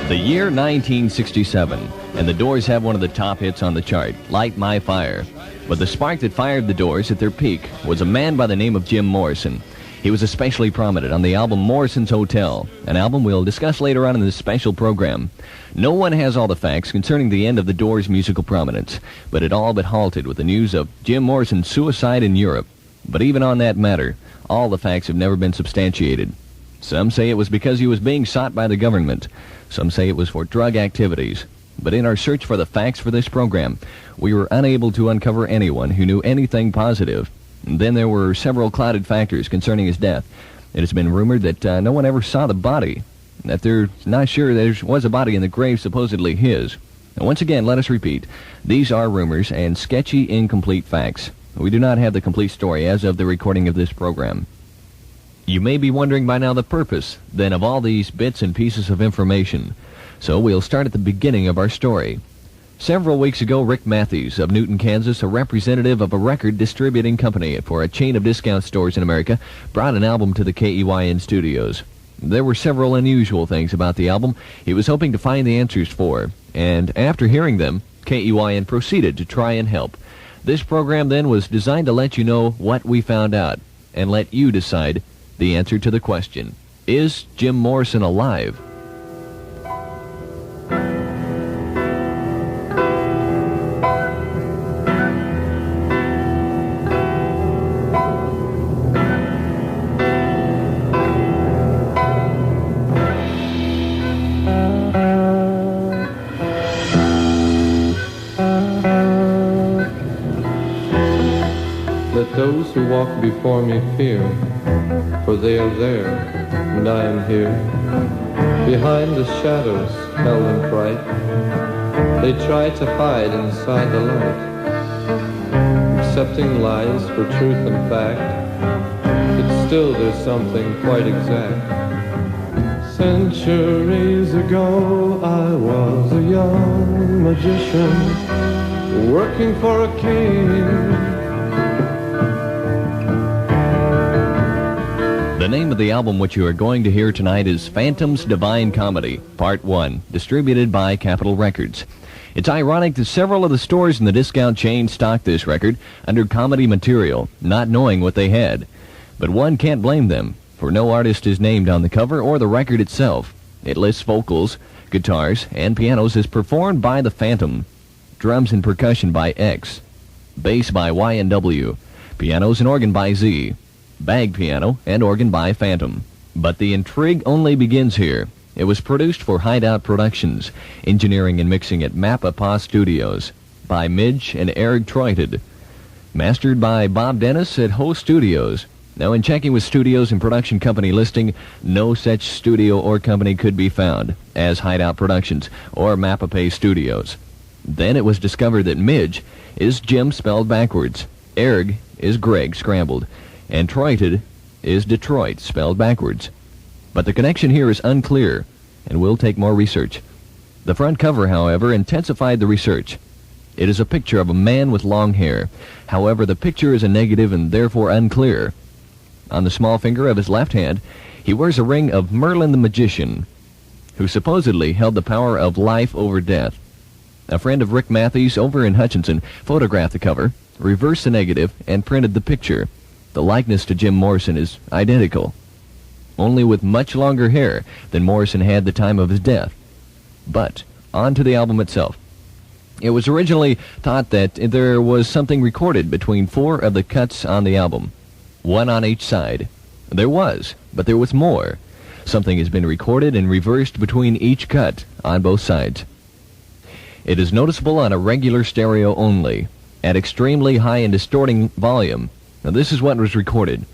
The year 1967, and the Doors have one of the top hits on the chart, Light My Fire. But the spark that fired the Doors at their peak was a man by the name of Jim Morrison. He was especially prominent on the album Morrison's Hotel, an album we'll discuss later on in this special program. No one has all the facts concerning the end of the Doors' musical prominence, but it all but halted with the news of Jim Morrison's suicide in Europe. But even on that matter, all the facts have never been substantiated. Some say it was because he was being sought by the government. Some say it was for drug activities. But in our search for the facts for this program, we were unable to uncover anyone who knew anything positive. And then there were several clouded factors concerning his death. It has been rumored that no one ever saw the body, that they're not sure there was a body in the grave supposedly his. And once again, let us repeat, these are rumors and sketchy, incomplete facts. We do not have the complete story as of the recording of this program. You may be wondering by now the purpose, then, of all these bits and pieces of information. So we'll start at the beginning of our story. Several weeks ago, Rick Matthews of Newton, Kansas, a representative of a record distributing company for a chain of discount stores in America, brought an album to the KEYN studios. There were several unusual things about the album he was hoping to find the answers for, and after hearing them, KEYN proceeded to try and help. This program then was designed to let you know what we found out, and let you decide the answer to the question, is Jim Morrison alive? Let those who walk before me fear, for they are there, and I am here. Behind the shadows, hell and fright, they try to hide inside the light. Accepting lies for truth and fact, but still there's something quite exact. Centuries ago, I was a young magician, working for a king. The name of the album which you are going to hear tonight is Phantom's Divine Comedy, Part 1, distributed by Capitol Records. It's ironic that several of the stores in the discount chain stocked this record under comedy material, not knowing what they had. But one can't blame them, for no artist is named on the cover or the record itself. It lists vocals, guitars, and pianos as performed by the Phantom, drums and percussion by X, bass by Y&W, pianos and organ by Z, bag piano and organ by Phantom. But the intrigue only begins here. It was produced for Hideout Productions, engineering and mixing at Mappa Studios, by Midge and Eric Troited, mastered by Bob Dennis at Ho Studios. Now, in checking with studios and production company listing, no such studio or company could be found as Hideout Productions or Mappa Studios. Then it was discovered that Midge is Jim spelled backwards, Eric is Greg scrambled, and Troited is Detroit, spelled backwards. But the connection here is unclear, and will take more research. The front cover, however, intensified the research. It is a picture of a man with long hair. However, the picture is a negative and therefore unclear. On the small finger of his left hand, he wears a ring of Merlin the Magician, who supposedly held the power of life over death. A friend of Rick Matthews over in Hutchinson photographed the cover, reversed the negative, and printed the picture. The likeness to Jim Morrison is identical, only with much longer hair than Morrison had the time of his death. But on to the album itself. It was originally thought that there was something recorded between 4 of the cuts on the album, one on each side. There was, but there was more. Something has been recorded and reversed between each cut on both sides. It is noticeable on a regular stereo only, at extremely high and distorting volume. Now, this is what was recorded.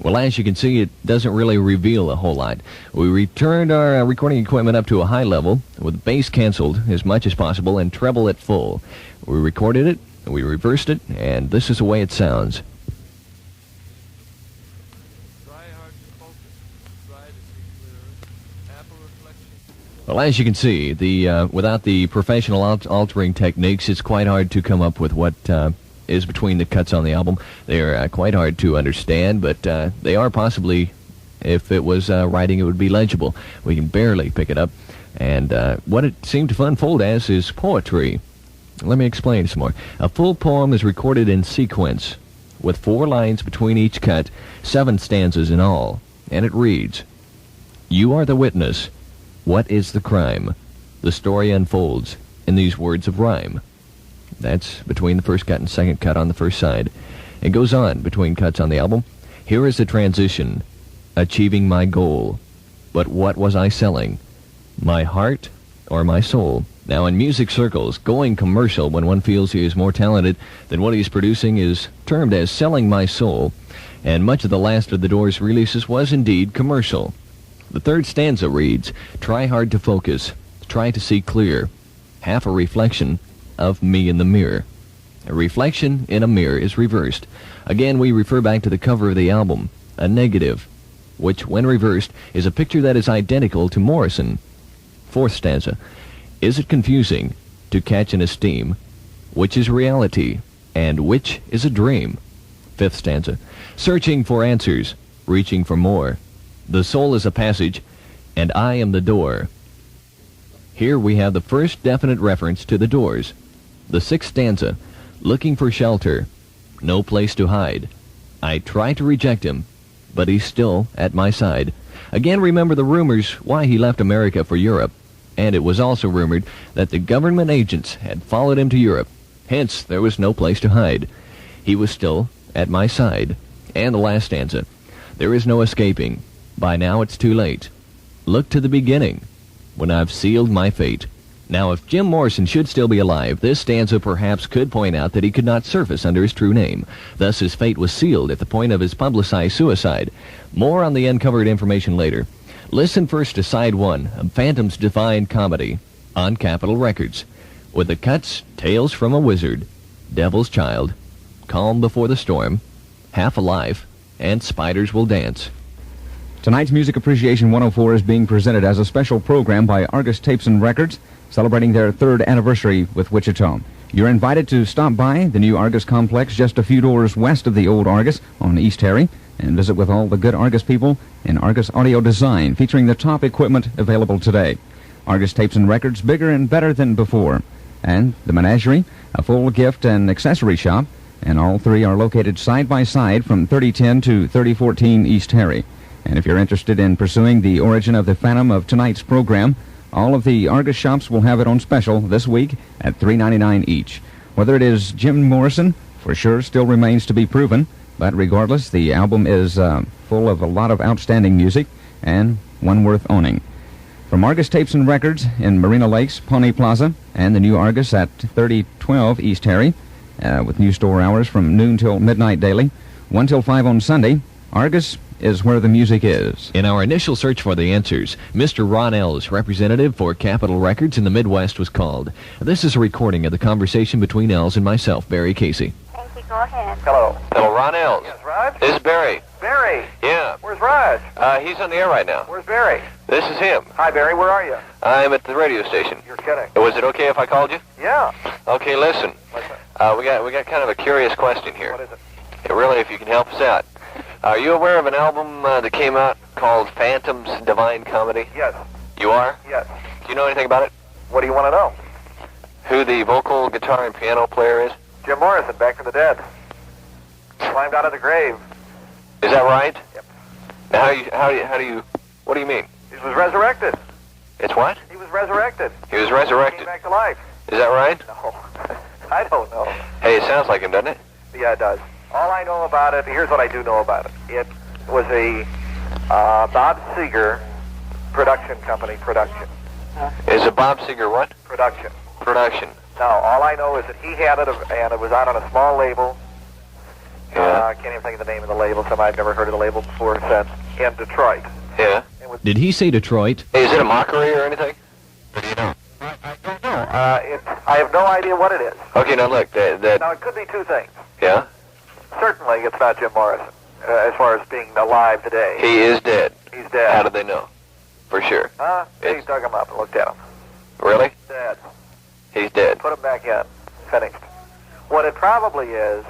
Well, as you can see, it doesn't really reveal a whole lot. We returned our recording equipment up to a high level, with bass canceled as much as possible and treble at full. We recorded it, we reversed it, and this is the way it sounds. Well, as you can see, without the professional altering techniques, it's quite hard to come up with what is between the cuts on the album. They're quite hard to understand, but they are possibly, if it was writing, it would be legible. We can barely pick it up. And what it seemed to unfold as is poetry. Let me explain some more. A full poem is recorded in sequence, with 4 lines between each cut, 7 stanzas in all. And it reads, "You are the witness. What is the crime? The story unfolds in these words of rhyme." That's between the first cut and second cut on the first side. It goes on between cuts on the album. Here is the transition. Achieving my goal. But what was I selling? My heart or my soul? Now, in music circles, going commercial when one feels he is more talented than what he is producing is termed as selling my soul. And much of the last of the Doors' releases was indeed commercial. The third stanza reads, "Try hard to focus, try to see clear, half a reflection of me in the mirror." A reflection in a mirror is reversed. Again, we refer back to the cover of the album, a negative, which, when reversed, is a picture that is identical to Morrison. Fourth stanza, "Is it confusing to catch and esteem which is reality and which is a dream?" Fifth stanza, "Searching for answers, reaching for more. The soul is a passage, and I am the door." Here we have the first definite reference to the Doors. The sixth stanza, "Looking for shelter, no place to hide. I try to reject him, but he's still at my side." Again, remember the rumors why he left America for Europe. And it was also rumored that the government agents had followed him to Europe. Hence, there was no place to hide. He was still at my side. And the last stanza, "There is no escaping. By now it's too late. Look to the beginning, when I've sealed my fate." Now, if Jim Morrison should still be alive, this stanza perhaps could point out that he could not surface under his true name. Thus, his fate was sealed at the point of his publicized suicide. More on the uncovered information later. Listen first to Side 1 of Phantom's Divine Comedy on Capitol Records, with the cuts Tales from a Wizard, Devil's Child, Calm Before the Storm, Half Alive, and Spiders Will Dance. Tonight's Music Appreciation 104 is being presented as a special program by Argus Tapes and Records, celebrating their 3rd anniversary with Wichita. You're invited to stop by the new Argus complex just a few doors west of the old Argus on East Harry and visit with all the good Argus people in Argus Audio Design, featuring the top equipment available today. Argus Tapes and Records, bigger and better than before. And the Menagerie, a full gift and accessory shop, and all 3 are located side by side from 3010 to 3014 East Harry. And if you're interested in pursuing the origin of the Phantom of tonight's program, all of the Argus shops will have it on special this week at $3.99 each. Whether it is Jim Morrison, for sure, still remains to be proven, but regardless, the album is full of a lot of outstanding music and one worth owning. From Argus Tapes and Records in Marina Lakes, Pawnee Plaza, and the new Argus at 3012 East Harry, with new store hours from noon till midnight daily, 1 till 5 on Sunday, Argus is where the music is. In our initial search for the answers, Mr. Ron Ells, representative for Capitol Records in the Midwest, was called. This is a recording of the conversation between Ells and myself, Barry Casey. Thank you. Go ahead. Hello. Hello, Ron Ells. Yes, Raj? This is Barry. Barry? Yeah. Where's Raj? He's on the air right now. Where's Barry? This is him. Hi, Barry. Where are you? I'm at the radio station. You're kidding. Was it okay if I called you? Yeah. Okay, listen. What's that? We got kind of a curious question here. What is it? Really, if you can help us out. Are you aware of an album that came out called Phantom's Divine Comedy? Yes. You are? Yes. Do you know anything about it? What do you want to know? Who the vocal, guitar, and piano player is? Jim Morrison, back from the dead. Climbed out of the grave. Is that right? Yep. Now, how do you, what do you mean? He was resurrected. It's what? He was resurrected. He was Came resurrected. back to life. Is that right? No. I don't know. Hey, it sounds like him, doesn't it? Yeah, it does. All I know about it, here's what I do know about it. It was a Bob Seger production company production. Is it Bob Seger what? Production. Production. Now, all I know is that he had it, and it was out on a small label. Yeah. I can't even think of the name of the label. I've never heard of the label before since. In Detroit. Yeah. Did he say Detroit? Uh, Hey, is it a mockery or anything? Or do you know? I don't know. I have no idea what it is. Okay, now look, that Now, it could be two things. yeah, Certainly, it's not Jim Morrison, as far as being alive today. he is dead. He's dead. How did they know? For sure. He dug him up and looked at him. Really? Dead. He's dead. Put him back in. Finished. What it probably is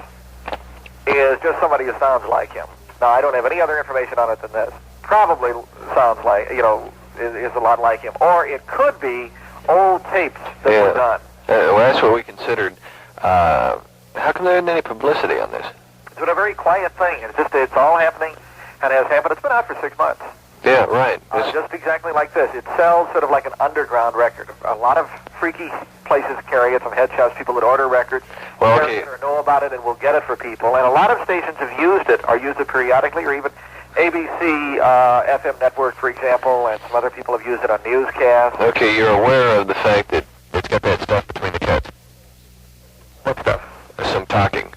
just somebody who sounds like him. Now, I don't have any other information on it than this. Probably sounds like, is a lot like him. Or it could be old tapes that were done. Well, that's what we considered. How come there isn't any publicity on this? It's been a very quiet thing. It's all happening and has happened. It's been out for 6 months. Yeah, right. Just exactly like this. It sells sort of like an underground record. A lot of freaky places carry it, some head shops, people that order records, or know about it and will get it for people. And a lot of stations have used it, or used it periodically, or even ABC FM network, for example, and some other people have used it on newscasts. Okay, you're aware of the fact that it's got that stuff between the cuts? What stuff? There's some talking.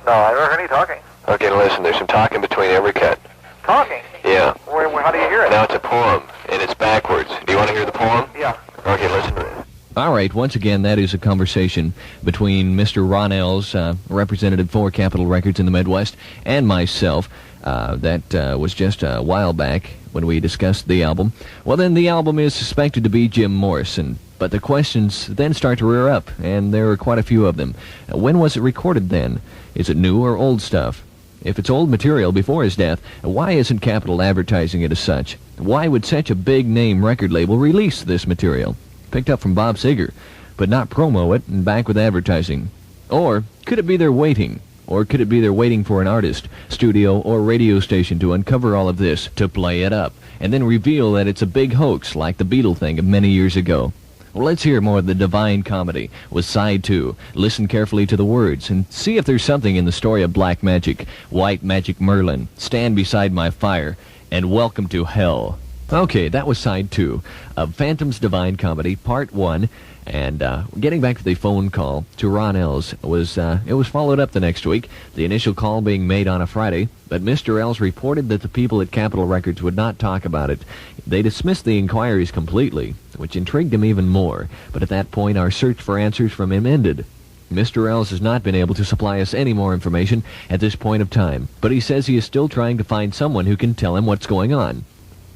No, I never heard any talking. Okay, listen, there's some talking between every cut. Talking? Yeah. How do you hear it? Now it's a poem, and it's backwards. Do you want to hear the poem? Yeah. Okay, listen to this. All right, once again, that is a conversation between Mr. Ron Ells, representative for Capitol Records in the Midwest, and myself. That was just a while back when we discussed the album. Well, then the album is suspected to be Jim Morrison, but the questions then start to rear up, and there are quite a few of them. When was it recorded then? Is it new or old stuff? If it's old material before his death, why isn't Capitol advertising it as such? Why would such a big-name record label release this material? Picked up from Bob Seger, but not promo it and back with advertising. Or could it be they're waiting? Or could it be they're waiting for an artist, studio, or radio station to uncover all of this, to play it up, and then reveal that it's a big hoax like the Beatle thing of many years ago? Well, let's hear more of the Divine Comedy with Side 2. Listen carefully to the words and see if there's something in the story of Black Magic, White Magic Merlin, Stand Beside My Fire, and Welcome to Hell. Okay, that was Side 2 of Phantom's Divine Comedy, Part 1. And getting back to the phone call to Ron Ells, it was followed up the next week, the initial call being made on a Friday, but Mr. Ells reported that the people at Capitol Records would not talk about it. They dismissed the inquiries completely, which intrigued him even more, but at that point our search for answers from him ended. Mr. Ells has not been able to supply us any more information at this point of time, but he says he is still trying to find someone who can tell him what's going on.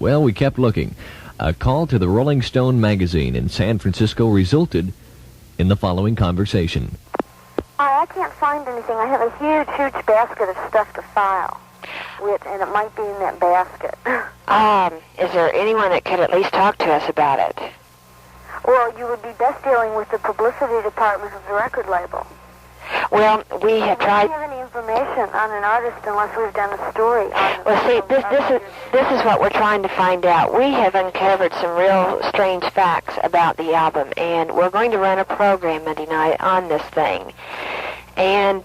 Well, we kept looking. A call to the Rolling Stone magazine in San Francisco resulted in the following conversation. I can't find anything. I have a huge basket of stuff to file with, and it might be in that basket. Is there anyone that could at least talk to us about it? Well, you would be best dealing with the publicity department of the record label. Well, we have tried. We don't have any information on an artist unless we've done a story on it. Well, see, this is what we're trying to find out. We have uncovered some real strange facts about the album, and we're going to run a program Monday night on this thing. And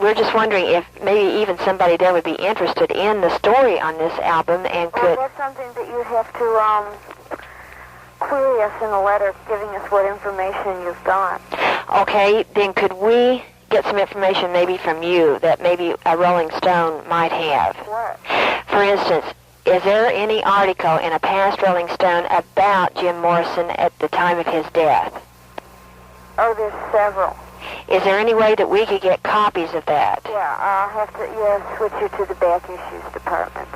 we're just wondering if maybe even somebody there would be interested in the story on this album and could... Well, that's something that you have to query us in a letter giving us what information you've got. Okay, then could we get some information maybe from you that maybe a Rolling Stone might have? What? For instance, is there any article in a past Rolling Stone about Jim Morrison at the time of his death? Oh, there's several. Is there any way that we could get copies of that? Yeah, I'll have to, switch you to the back issues department.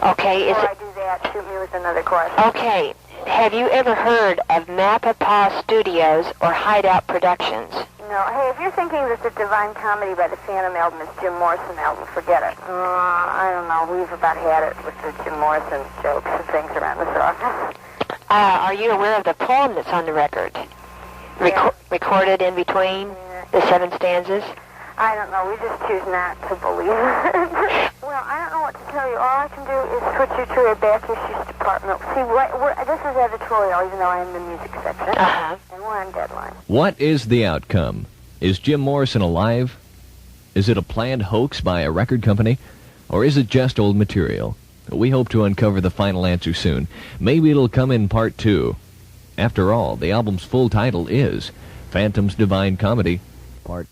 Okay, Before I do that, shoot me with another question. Okay. Have you ever heard of Napa Studios or Hideout Productions? No. Hey, if you're thinking that the Divine Comedy by the Phantom album is Jim Morrison album, forget it. I don't know. We've about had it with the Jim Morrison jokes and things around this office. Are you aware of the poem that's on the record? Yeah. Recorded in between the 7 stanzas? I don't know. We just choose not to believe it. Well, I don't know what to tell you. All I can do is switch you to a back issues department. See, this is editorial, even though I'm in the music section. Uh-huh. And we're on deadline. What is the outcome? Is Jim Morrison alive? Is it a planned hoax by a record company? Or is it just old material? We hope to uncover the final answer soon. Maybe it'll come in Part 2. After all, the album's full title is Phantom's Divine Comedy, Part